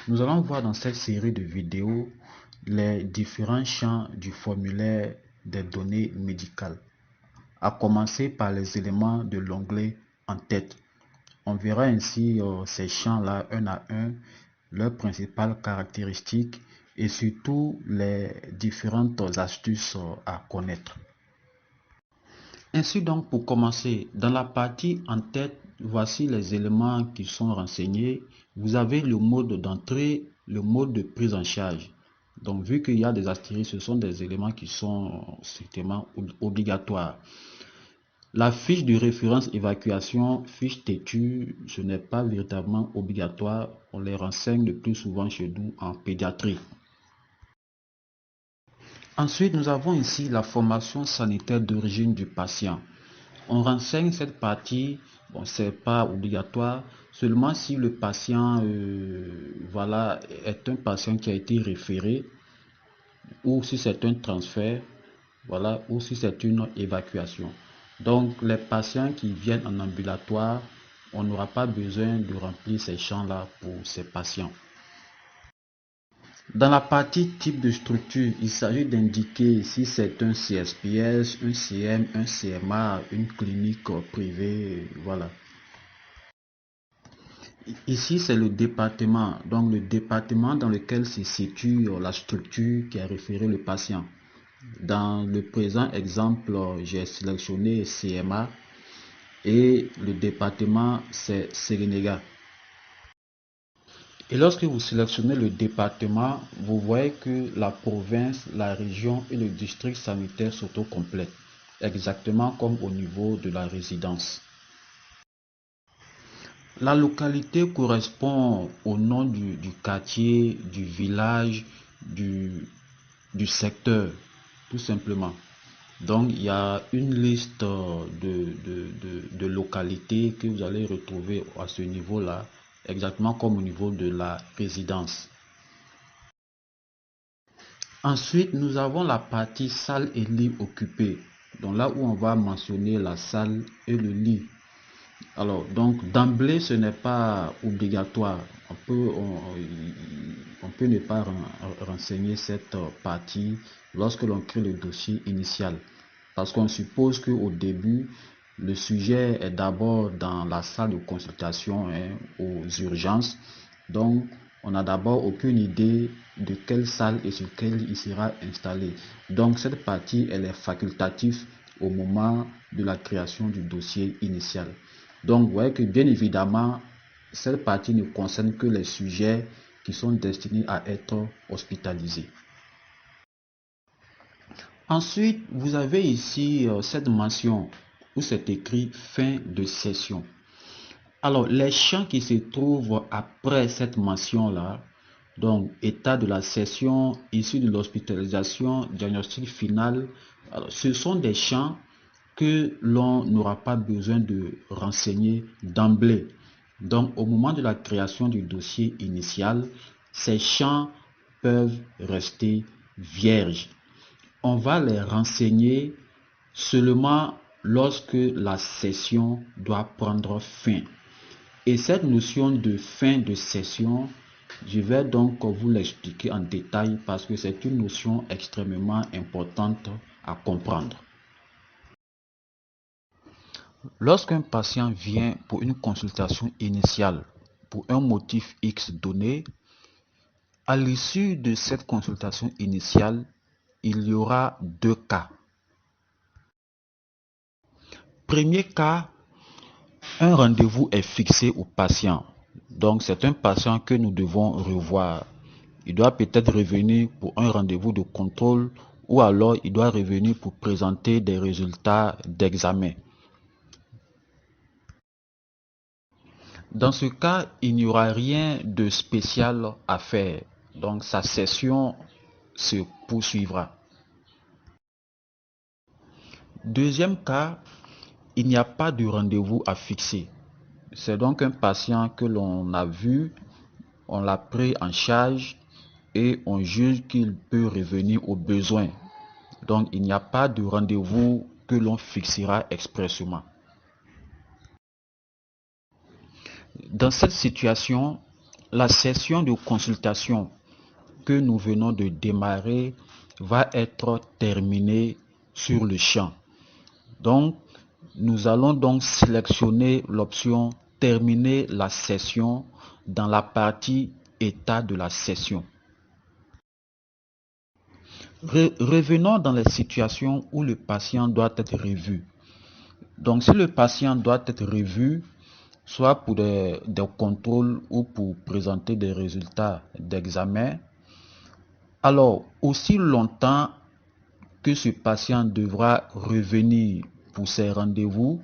Nous allons voir dans cette série de vidéos les différents champs du formulaire des données médicales, à commencer par les éléments de l'onglet en tête. On verra ainsi ces champs-là un à un, leurs principales caractéristiques et surtout les différentes astuces à connaître. Ainsi donc, pour commencer, dans la partie en tête, voici les éléments qui sont renseignés. Vous avez le mode d'entrée, le mode de prise en charge. Donc, vu qu'il y a des astérisques, ce sont des éléments qui sont strictement obligatoires. La fiche de référence évacuation, fiche têtue, ce n'est pas véritablement obligatoire. On les renseigne le plus souvent chez nous en pédiatrie. Ensuite, nous avons ici la formation sanitaire d'origine du patient. On renseigne cette partie, bon, c'est pas obligatoire, seulement si le patient voilà, est un patient qui a été référé, ou si c'est un transfert, voilà, ou si c'est une évacuation. Donc, les patients qui viennent en ambulatoire, on n'aura pas besoin de remplir ces champs-là pour ces patients. Dans la partie type de structure, il s'agit d'indiquer si c'est un CSPS, un CM, un CMA, une clinique privée, voilà. Ici, c'est le département, donc le département dans lequel se situe la structure qui a référé le patient. Dans le présent exemple, j'ai sélectionné CMA et le département, c'est Sérénégat. Et lorsque vous sélectionnez le département, vous voyez que la province, la région et le district sanitaire s'autocomplètent, exactement comme au niveau de la résidence. La localité correspond au nom du quartier, du village, du secteur, tout simplement. Donc, il y a une liste de localités que vous allez retrouver à ce niveau-là, exactement comme au niveau de la résidence. Ensuite, nous avons la partie salle et lit occupés. Donc là où on va mentionner la salle et le lit. Alors, donc d'emblée, ce n'est pas obligatoire. On peut ne pas renseigner cette partie lorsque l'on crée le dossier initial. Parce qu'on suppose qu'au début, le sujet est d'abord dans la salle de consultation aux urgences. Donc, on n'a d'abord aucune idée de quelle salle et sur quelle il sera installé. Donc, cette partie, elle est facultative au moment de la création du dossier initial. Donc, vous voyez que bien évidemment, cette partie ne concerne que les sujets qui sont destinés à être hospitalisés. Ensuite, vous avez ici cette mention où c'est écrit fin de session. Alors, les champs qui se trouvent après cette mention-là, donc état de la session, issue de l'hospitalisation, diagnostic final, alors, ce sont des champs que l'on n'aura pas besoin de renseigner d'emblée. Donc, au moment de la création du dossier initial, ces champs peuvent rester vierges. On va les renseigner seulement lorsque la session doit prendre fin. Et cette notion de fin de session, je vais donc vous l'expliquer en détail parce que c'est une notion extrêmement importante à comprendre. Lorsqu'un patient vient pour une consultation initiale pour un motif X donné, à l'issue de cette consultation initiale, il y aura deux cas. Premier cas, un rendez-vous est fixé au patient. Donc c'est un patient que nous devons revoir. Il doit peut-être revenir pour un rendez-vous de contrôle ou alors il doit revenir pour présenter des résultats d'examen. Dans ce cas, il n'y aura rien de spécial à faire. Donc sa session se poursuivra. Deuxième cas, il n'y a pas de rendez-vous à fixer. C'est donc un patient que l'on a vu, on l'a pris en charge et on juge qu'il peut revenir au besoin. Donc il n'y a pas de rendez-vous que l'on fixera expressément. Dans cette situation, la session de consultation que nous venons de démarrer va être terminée sur le champ. Donc, nous allons donc sélectionner l'option terminer la session dans la partie état de la session. Revenons dans les situations où le patient doit être revu. Donc, si le patient doit être revu, soit pour des contrôles ou pour présenter des résultats d'examen, alors aussi longtemps que ce patient devra revenir pour ses rendez-vous,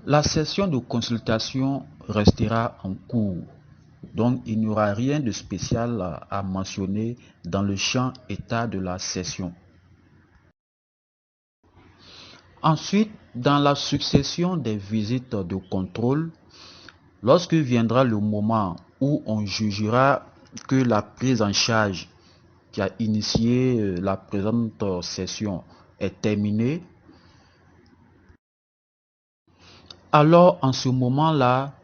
la session de consultation restera en cours. Donc, il n'y aura rien de spécial à mentionner dans le champ état de la session. Ensuite, dans la succession des visites de contrôle, lorsque viendra le moment où on jugera que la prise en charge qui a initié la présente session est terminée, alors en ce moment-là,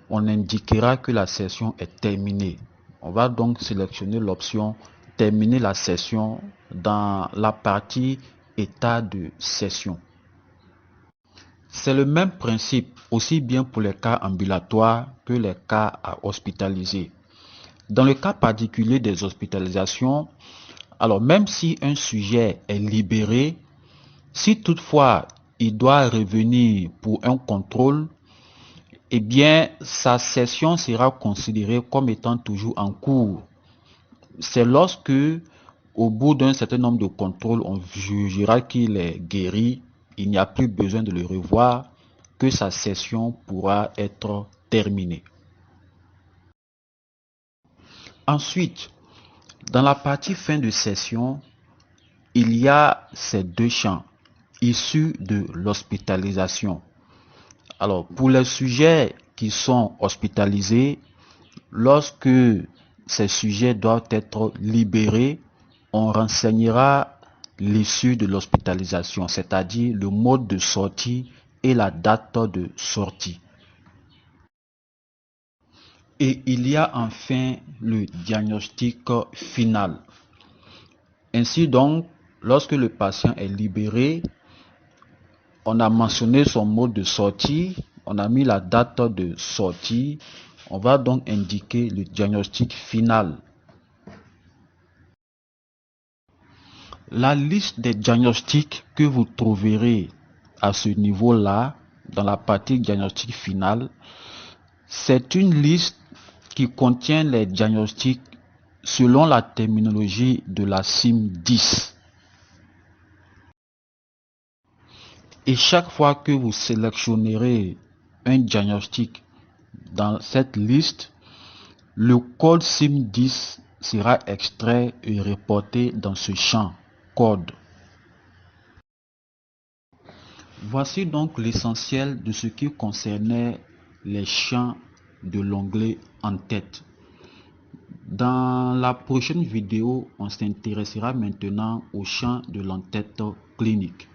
on indiquera que la session est terminée. On va donc sélectionner l'option terminer la session dans la partie état de session. C'est le même principe aussi bien pour les cas ambulatoires que les cas à hospitaliser. Dans le cas particulier des hospitalisations, alors même si un sujet est libéré, si toutefois il doit revenir pour un contrôle, eh bien sa session sera considérée comme étant toujours en cours. C'est lorsque, au bout d'un certain nombre de contrôles, on jugera qu'il est guéri, il n'y a plus besoin de le revoir, que sa session pourra être terminée. Ensuite, dans la partie fin de session, il y a ces deux champs issus de l'hospitalisation. Alors, pour les sujets qui sont hospitalisés, lorsque ces sujets doivent être libérés, on renseignera l'issue de l'hospitalisation, c'est-à-dire le mode de sortie et la date de sortie. Et il y a enfin le diagnostic final. Ainsi donc, lorsque le patient est libéré, on a mentionné son mode de sortie, on a mis la date de sortie, on va donc indiquer le diagnostic final. La liste des diagnostics que vous trouverez à ce niveau-là, dans la partie diagnostic final, c'est une liste qui contient les diagnostics selon la terminologie de la CIM 10. Et chaque fois que vous sélectionnerez un diagnostic dans cette liste, le code CIM 10 sera extrait et reporté dans ce champ code. Voici donc l'essentiel de ce qui concernait les champs de l'onglet en tête. Dans la prochaine vidéo, on s'intéressera maintenant au champ de l'entête clinique.